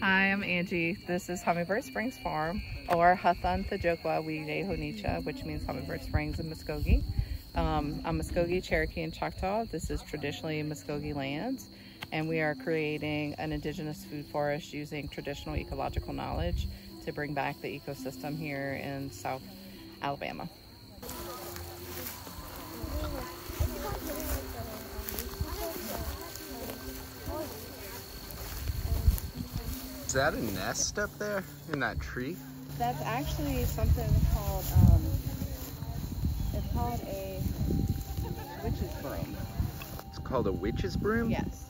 Hi, I'm Angie. This is Hummingbird Springs Farm, or Hathan Thajokwa Wiidehonicha, which means Hummingbird Springs in Muskogee. I'm Muskogee, Cherokee, and Choctaw. This is traditionally Muskogee lands, and we are creating an indigenous food forest using traditional ecological knowledge to bring back the ecosystem here in South Alabama. Is that a nest up there in that tree? That's actually something called, it's called a witch's broom. It's called a witch's broom? Yes.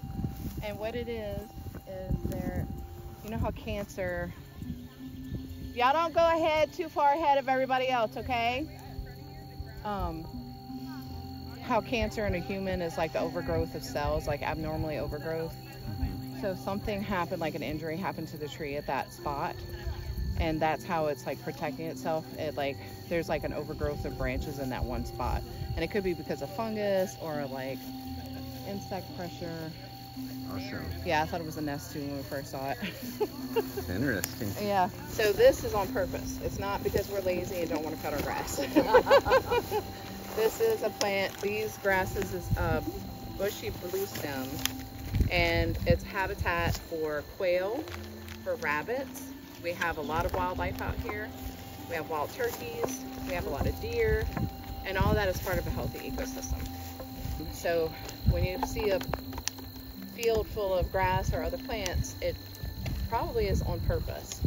And what it is there, you know how cancer, y'all don't go ahead too far ahead of everybody else, okay? How cancer in a human is like the overgrowth of cells, like abnormally overgrowth. So if something happened, like an injury happened to the tree at that spot, and that's how it's like protecting itself. There's like an overgrowth of branches in that one spot. And it could be because of fungus or like insect pressure. Awesome. Yeah, I thought it was a nest too when we first saw it. It's interesting. Yeah, so this is on purpose. It's not because we're lazy and don't want to cut our grass. This is a plant, these grasses is bushy blue stem, and it's habitat for quail, for rabbits. We have a lot of wildlife out here. We have wild turkeys, we have a lot of deer, and all that is part of a healthy ecosystem. So when you see a field full of grass or other plants, it probably is on purpose.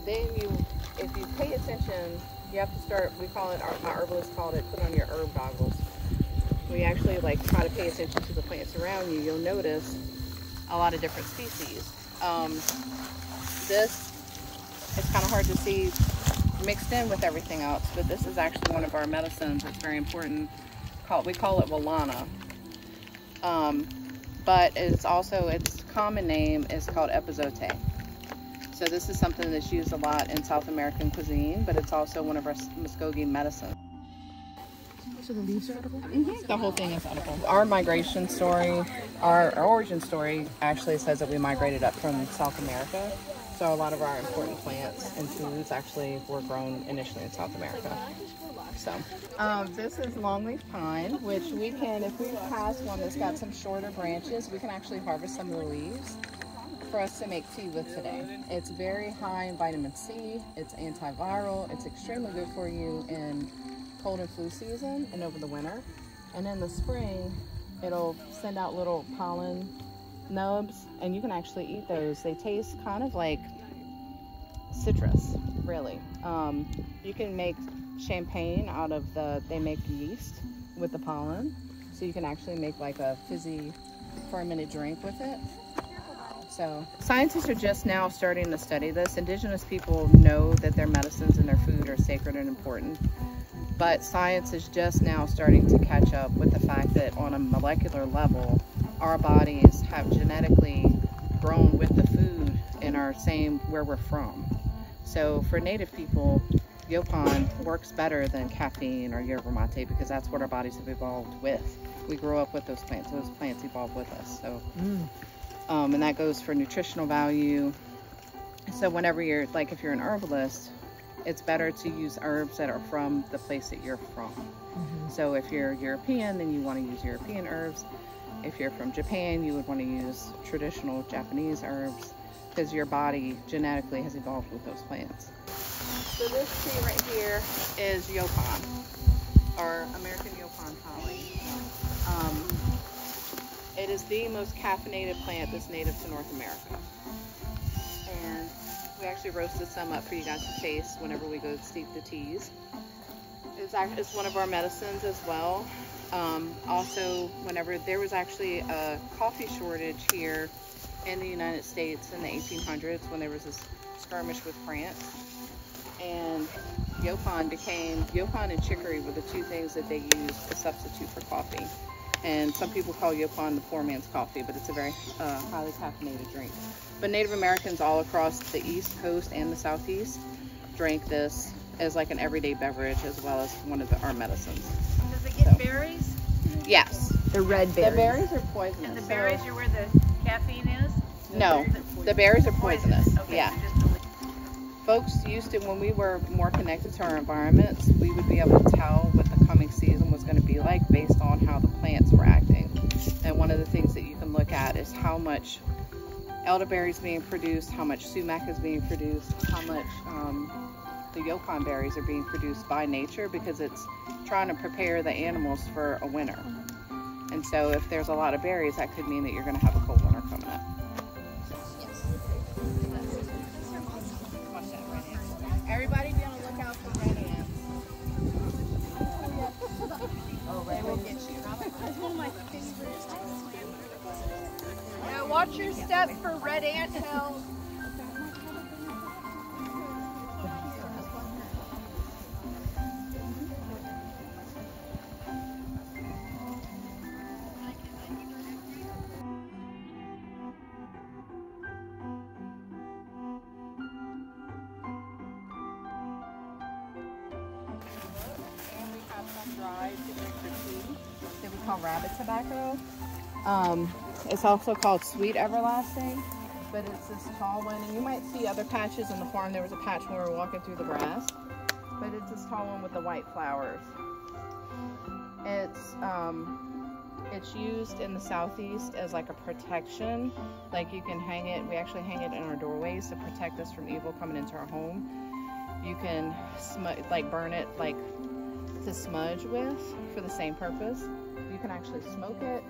If you pay attention, you have to start, we call it, my herbalist called it, put on your herb goggles. We actually try to pay attention to the plants around you. You'll notice a lot of different species. This, it's kind of hard to see mixed in with everything else, but this is actually one of our medicines. It's very important. We call it Walana. But it's also, its common name is called epazote. So this is something that's used a lot in South American cuisine, but it's also one of our Muskogee medicines. So the leaves are edible? Mm-hmm. The whole thing is edible. Our migration story, our origin story actually says that we migrated up from South America. So a lot of our important plants and foods actually were grown initially in South America. So this is longleaf pine, which we can, if we pass one that's got some shorter branches, we can actually harvest some of the leaves for us to make tea with today. It's very high in vitamin C, it's antiviral, it's extremely good for you in cold and flu season and over the winter. And in the spring, it'll send out little pollen nubs, and you can actually eat those. They taste kind of like citrus, really. You can make champagne out of they make yeast with the pollen. So you can actually make like a fizzy fermented drink with it. So scientists are just now starting to study this. Indigenous people know that their medicines and their food are sacred and important. But science is just now starting to catch up with the fact that on a molecular level, our bodies have genetically grown with the food in our where we're from. So for Native people, Yaupon works better than caffeine or yerba mate because that's what our bodies have evolved with. We grew up with those plants evolved with us. So, and that goes for nutritional value. So whenever you're, if you're an herbalist, it's better to use herbs that are from the place that you're from. So if you're European, then you want to use European herbs. If you're from Japan, you would want to use traditional Japanese herbs because your body genetically has evolved with those plants. So this tree right here is Yaupon, or American Yaupon holly. It is the most caffeinated plant that's native to North America. And we actually roasted some up for you guys to taste whenever we go steep the teas. It's one of our medicines as well. Also, whenever there was actually a coffee shortage here in the United States in the 1800s when there was this skirmish with France, and Yaupon and chicory were the two things that they used to substitute for coffee. And some people call Yaupon the poor man's coffee, but it's a very highly caffeinated drink. But Native Americans all across the East Coast and the Southeast drank this as like an everyday beverage as well as one of our medicines. Does it get berries? Yes. The red berries. The berries are poisonous. And the berries are where the caffeine is? No, the berries are poisonous. Yeah. Folks used to, when we were more connected to our environments, we would be able to tell what the coming season was going to be like based on how the plants were acting. And one of the things that you can look at is how much elderberry is being produced, how much sumac is being produced, how much the yopon berries are being produced by nature, because it's trying to prepare the animals for a winter. And so if there's a lot of berries, that could mean that you're going to have a cold winter coming up. Everybody be on the lookout for red ants. Oh, they will get you. That's one of my favorites. Yeah, watch your step for red ant hills. Dried to drink for tea that we call rabbit tobacco. It's also called sweet everlasting, but it's this tall one, and you might see other patches in the farm. There was a patch when we were walking through the grass, but it's this tall one with the white flowers. It's used in the southeast as like a protection. Like you can hang it, we actually hang it in our doorways to protect us from evil coming into our home. You can burn it like to smudge with for the same purpose. You can actually smoke it,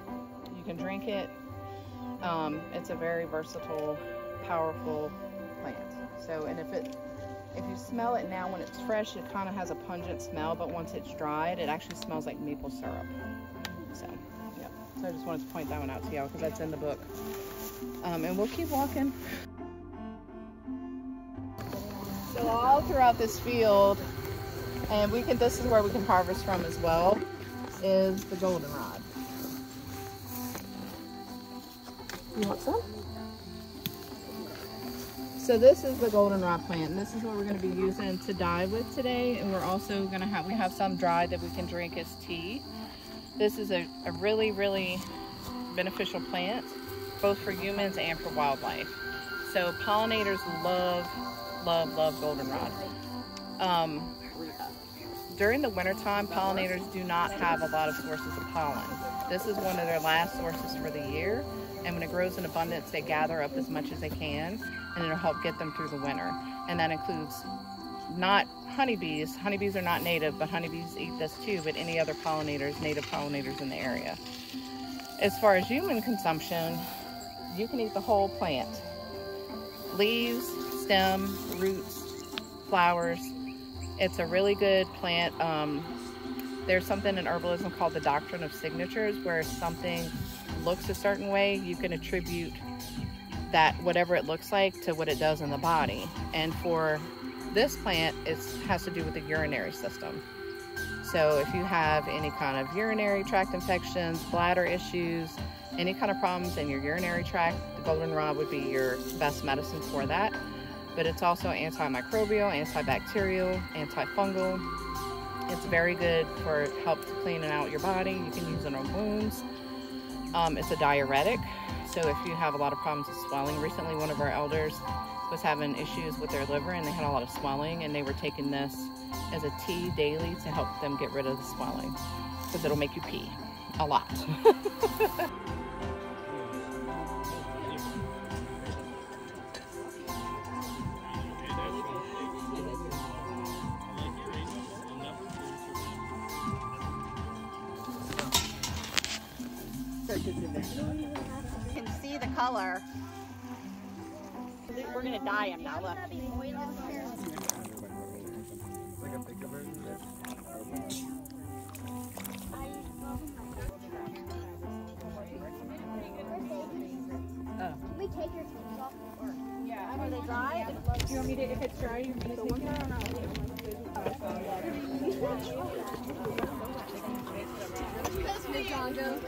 you can drink it. It's a very versatile, powerful plant. So, and if you smell it now when it's fresh, it kind of has a pungent smell, but once it's dried, it actually smells like maple syrup. So, yeah. So I just wanted to point that one out to y'all because that's in the book. And we'll keep walking. So all throughout this field, and this is where we can harvest from as well, is the goldenrod. You want some? So this is the goldenrod plant, and this is what we're going to be using to dye with today. And we're also going to we have some dried that we can drink as tea. This is a really, really beneficial plant, both for humans and for wildlife. So pollinators love goldenrod. During the wintertime, pollinators do not have a lot of sources of pollen. This is one of their last sources for the year, and when it grows in abundance, they gather up as much as they can, and it'll help get them through the winter. And that includes not honeybees. Honeybees are not native, but honeybees eat this too, but any other pollinators, native pollinators in the area. As far as human consumption, you can eat the whole plant. Leaves, stem, roots, flowers. It's a really good plant. There's something in herbalism called the doctrine of signatures, where something looks a certain way, you can attribute that whatever it looks like to what it does in the body. And for this plant, it has to do with the urinary system. So if you have any kind of urinary tract infections, bladder issues, any kind of problems in your urinary tract, the goldenrod would be your best medicine for that. But it's also antimicrobial, antibacterial, antifungal. It's very good for help to cleaning out your body. You can use it on wounds. It's a diuretic, so if you have a lot of problems with swelling, recently one of our elders was having issues with their liver and they had a lot of swelling, and they were taking this as a tea daily to help them get rid of the swelling, because it'll make you pee a lot. You can see the color. We're gonna dye him now, look. Can we take your things off? Yeah. Are they dry? Do you want me to, if it's dry, you want me to take it or not? Excuse me, John Joe.